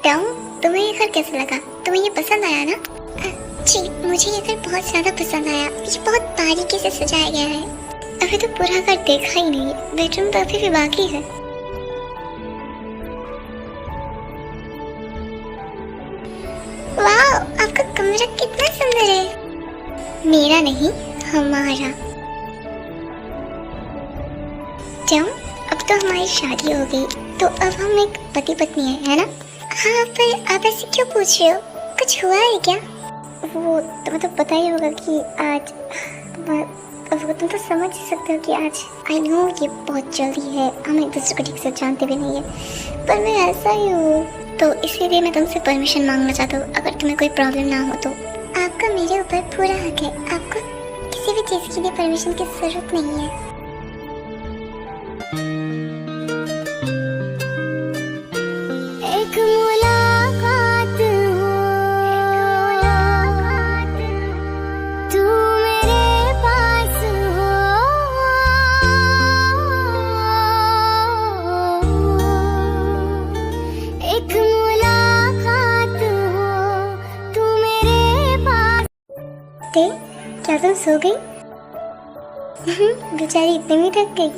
Tau, तुम्हें ये घर कैसा लगा? तुम्हें ये पसंद आया ना? जी, मुझे ये घर बहुत ज़्यादा पसंद आया। ये बहुत बारीकी से सजाया गया है। अभी तो पूरा घर देखा ही नहीं, बेडरूम तो अभी भी बाकी है। वाह, आपका कमरा कितना सुंदर है। मेरा नहीं, हमारा। टाउ, अब तो हमारी शादी हो गई, तो अब हम एक पति पत्नी है ना? हाँ, पर आप ऐसे क्यों पूछ रहे हो? कुछ हुआ है क्या? वो तुम्हें तो पता ही होगा कि आज वो तुम तो समझ ही सकते हो कि आज आई नो ये बहुत जल्दी है, हम एक दूसरे को ठीक से जानते भी नहीं है, पर मैं ऐसा ही हूँ, तो इसीलिए मैं तुमसे परमिशन मांगना चाहता हूँ, अगर तुम्हें कोई प्रॉब्लम ना हो तो। आपका मेरे ऊपर पूरा हक है, आपको किसी भी चीज़ के लिए परमिशन की जरूरत नहीं है। एक मुलाकात हो, तू मेरे पास हो, एक मुलाकात हो, तू मेरे पास। क्या तुम सो गई? बेचारी इतनी भी थक गई।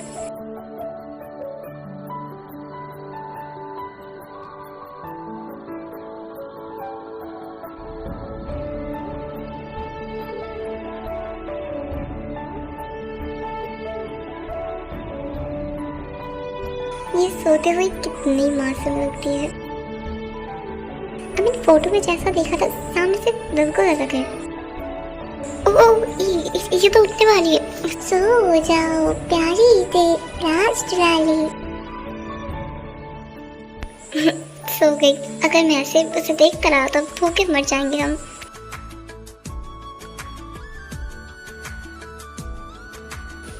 ये सोते हुए कितनी मासूम लगती है। मैंने फोटो में जैसा देखा था, सामने से बिल्कुल अलग है। ये तो उठने वाली है। सो जाओ प्यारी दे राजरानी। सो गई। अगर मैं ऐसे उसे देख कर रहा तो भूखे मर जाएंगे हम।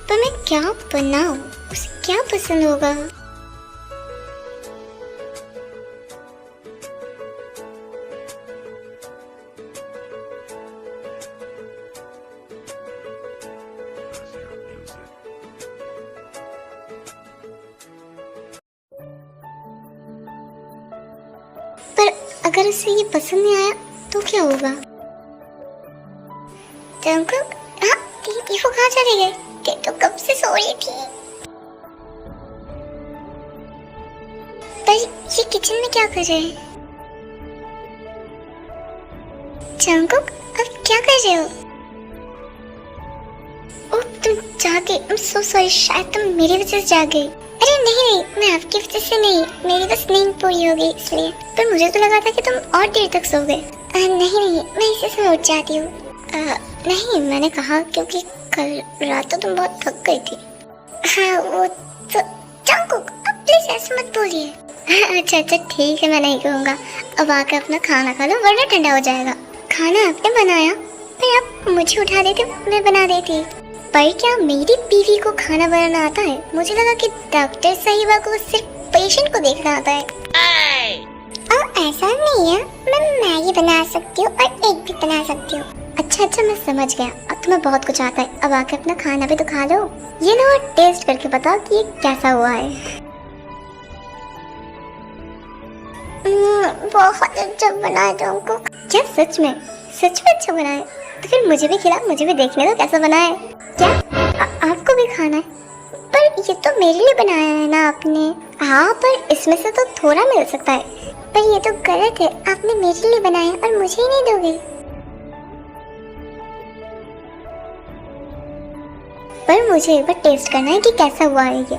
पर मैं क्या बनाऊं? उसे क्या पसंद होगा? पर अगर उसे ये पसंद नहीं आया तो क्या होगा? जंकुक, हाँ, ये वो कहाँ चले गए? ये तो कब से सो रही थी। पर ये किचन में क्या कर रहे हैं? जंकुक, अब क्या कर रहे हो? ओह, तुम जागे। I'm so sorry, शायद तुम मेरी वजह से जाग गई। अरे नहीं, मैं आपकी वजह से नहीं, मेरी बस नींद पूरी हो गई इसलिए। पर मुझे तो लगा था कि तुम और देर तक सो गए। नहीं, मैं इसी समय उठ जाती हूँ। नहीं, मैंने कहा क्योंकि कल रात तो तुम बहुत थक गई थी। हाँ, वो तो जंकुक, अब प्लीज ऐसे मत बोलिए। अच्छा ठीक है, मैं नहीं कहूँगा। अब आकर अपना खाना खा लो वरना ठंडा हो जाएगा। खाना आपने बनाया? पर आप मुझे उठा देते, मैं बना देती। पर क्या मेरी बीवी को खाना बनाना आता है? मुझे लगा कि डॉक्टर साहिबा को सिर्फ पेशेंट को देखना आता है। ऐसा नहीं है, मैं मैगी बना सकती हूँ और एग भी बना सकती हूँ। अच्छा, मैं समझ गया। अब तुम्हें बहुत कुछ आता है। अब आके अपना खाना भी तो खा लो। ये लो और टेस्ट करके बताओ कि ये कैसा हुआ है। बहुत अच्छा बना है तुमको। क्या सच में अच्छा बना है? तो फिर मुझे भी खिला, मुझे भी देखने दो कैसा बना है। क्या आपको भी खाना है? पर ये तो मेरे लिए बनाया है ना आपने। हाँ, पर इसमें से तो थोड़ा मिल सकता है। पर ये तो गलत है, आपने मेरे लिए बनाया और मुझे ही नहीं दोगे। पर मुझे एक बार टेस्ट करना है कि कैसा हुआ है ये।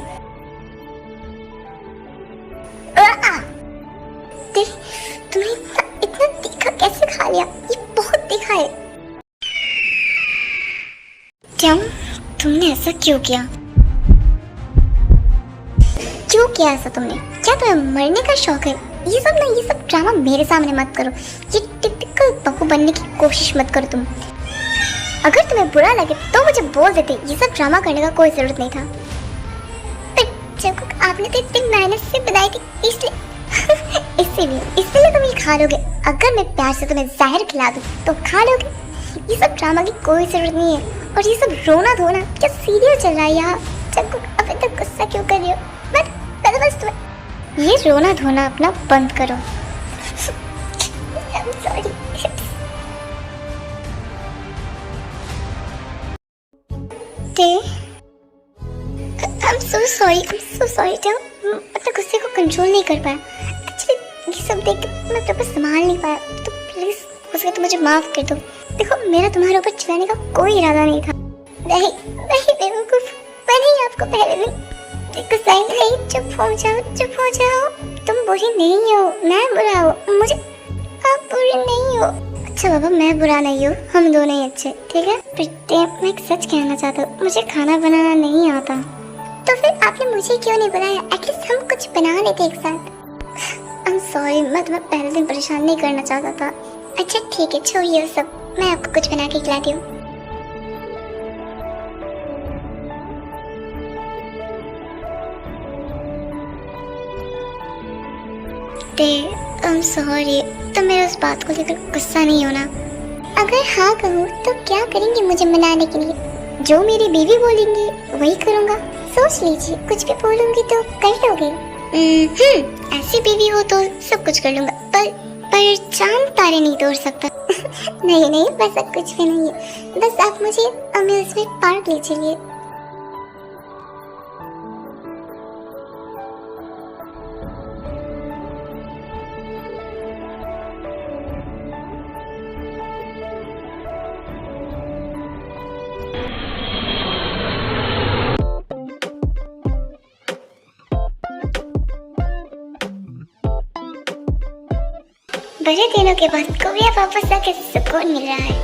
तुमने इतना तीखा कैसे खा लिया? ये बहुत तीखा है। क्या तुमने ऐसा क्यों किया? ऐसा तुमने? क्या तुम्हें मरने का शौक है? ये सब ड्रामा मेरे सामने मत करो। ये टिपिकल बहू बनने की कोशिश मत करो तुम। अगर तुम्हें बुरा लगे तो मुझे बोल देते, ये सब ड्रामा करने का कोई जरूरत नहीं था। पर जब आपने तो इतनी मेहनत से बनाई थी, इसलिए तुम ये खा लोगे। अगर मैं प्यार से तुम्हें जहर खिला दूं तो खा लोगे। ये सब ड्रामा की कोई जरूरत नहीं है। और ये सब रोना धोना क्या सीरियल चल रहा है यहाँ? जब अब इतना गुस्सा क्यों कर रही हो? बस तुम्हें ये रोना धोना अपना बंद करो। I'm sorry. ते I'm so sorry. अपने गुस्से को कंट्रोल नहीं कर पाया. एक्चुअली ये सब देख के मैं अपने को संभाल नहीं पाया. तो प्लीज हो सके तो मुझे माफ कर दो. देखो मेरा तुम्हारे ऊपर चिल्लाने का कोई इरादा नहीं था. नहीं बेवकूफ, मैंने ही आपको पहले नहीं गुस्साई नहीं. चुप हो जाओ. तुम बुरी नहीं हो, मैं बुरा हूँ. मुझे आप बुरी नहीं हो. अच्छा बाबा, मैं बुरा नहीं हूँ, हम दोनों ही अच्छे, ठीक है. मैं एक सच कहना चाहता हूँ, मुझे खाना बनाना नहीं आता. तो फिर आपने मुझे क्यों नहीं बुलाया? एटलीस्ट हम कुछ बना लेते एक साथ. आई एम सॉरी, मैं तुम्हें पहले दिन परेशान नहीं करना चाहता था. अच्छा ठीक है, छोड़िए सब, मैं आपको कुछ बना के खिलाती हूँ. आई एम सॉरी, तुम मेरे उस बात को लेकर गुस्सा नहीं होना. अगर हाँ कहूँ तो क्या करेंगे मुझे मनाने के लिए? जो मेरी बीवी बोलेंगी वही करूँगा. सोच लीजिए, कुछ भी बोलूँगी तो कर लोगे. ऐसी बीवी हो तो सब कुछ कर लूँगा, पर चांद तारे नहीं तोड़ सकता. नहीं वैसा कुछ भी नहीं है. बस आप मुझे अम्यूज़मेंट पार्क ले चलिए. बड़े दिनों के बाद कोरिया वापस आके सुकून मिल रहा है.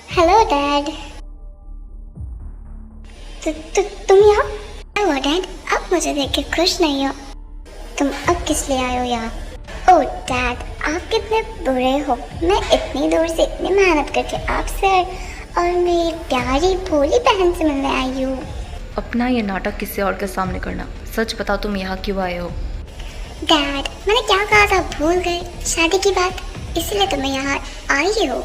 Hello dad. तुम यहाँ? ओह डैड, आप मुझे देख के खुश नहीं हो. तुम अब किस लिए आए हो यहाँ? ओह डैड, आप कितने बुरे हो. मैं इतनी दूर से इतनी मेहनत करके आपसे और मेरी प्यारी भोली बहन से मिलने आई हूँ. अपना ये नाटक किसी और के सामने करना. सच बताओ, तुम यहाँ क्यों आए हो? डैड, मैंने क्या कहा था भूल गए? शादी की बात, इसलिए तो मैं यहाँ आई हूँ.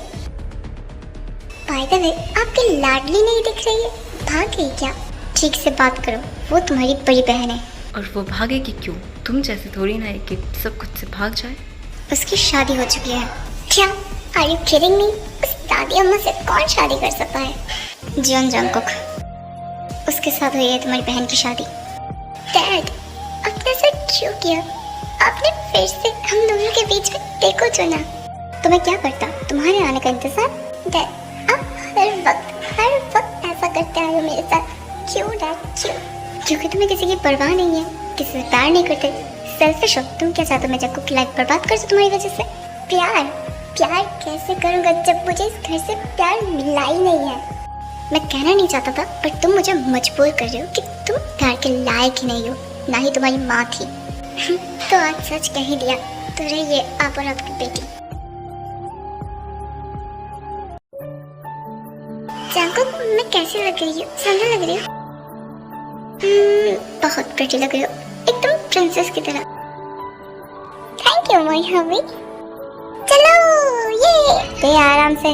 बाय द वे, आपकी लाडली नहीं दिख रही है, भाग गई क्या? ठीक से बात करो, वो तुम्हारी बड़ी बहन है. और वो भागेगी क्यों? तुम जैसे थोड़ी ना है कि सब खुद से भाग जाए. उसकी शादी हो चुकी है. क्या? Are you kidding me? उस दादी अम्मा से कौन शादी कर सकता है? जॉन जंगकुक, उसके साथ हुई है तुम्हारी बहन की शादी. डैड, आपने ऐसा क्यों किया? आपने फिर से हम दोनों के बीच में देखो चुना. तो मैं क्या करता? तुम्हारे आने का इंतजार? डैड, आप हर वक्त ऐसा करते आए हो मेरे साथ. क्यों डैड, क्यों? क्योंकि तुम्हें किसी की परवाह नहीं है, किसी से प्यार नहीं करते. सेल्फिश हो. तुम क्या चाहते हो मैं जंगकुक की लाइफ बर्बाद कर दूं तुम्हारी वजह से? प्यार कैसे करूंगा जब मुझे इस घर से प्यार मिला ही नहीं है? मैं कहना नहीं चाहता था, पर तुम मुझे मजबूर कर रहे हो कि तुम प्यार के लायक ही नहीं हो, ना ही तुम्हारी माँ थी. तो आज सच कह ही दिया. तो रहिए आप और आपकी बेटी. जंगकुक, मैं कैसी लग रही हूँ? सुंदर लग रही हूँ? बहुत प्रिटी लग रही हो, एकदम प्रिंसेस की तरह. थैंक यू माय हबी. चलो ये आराम से.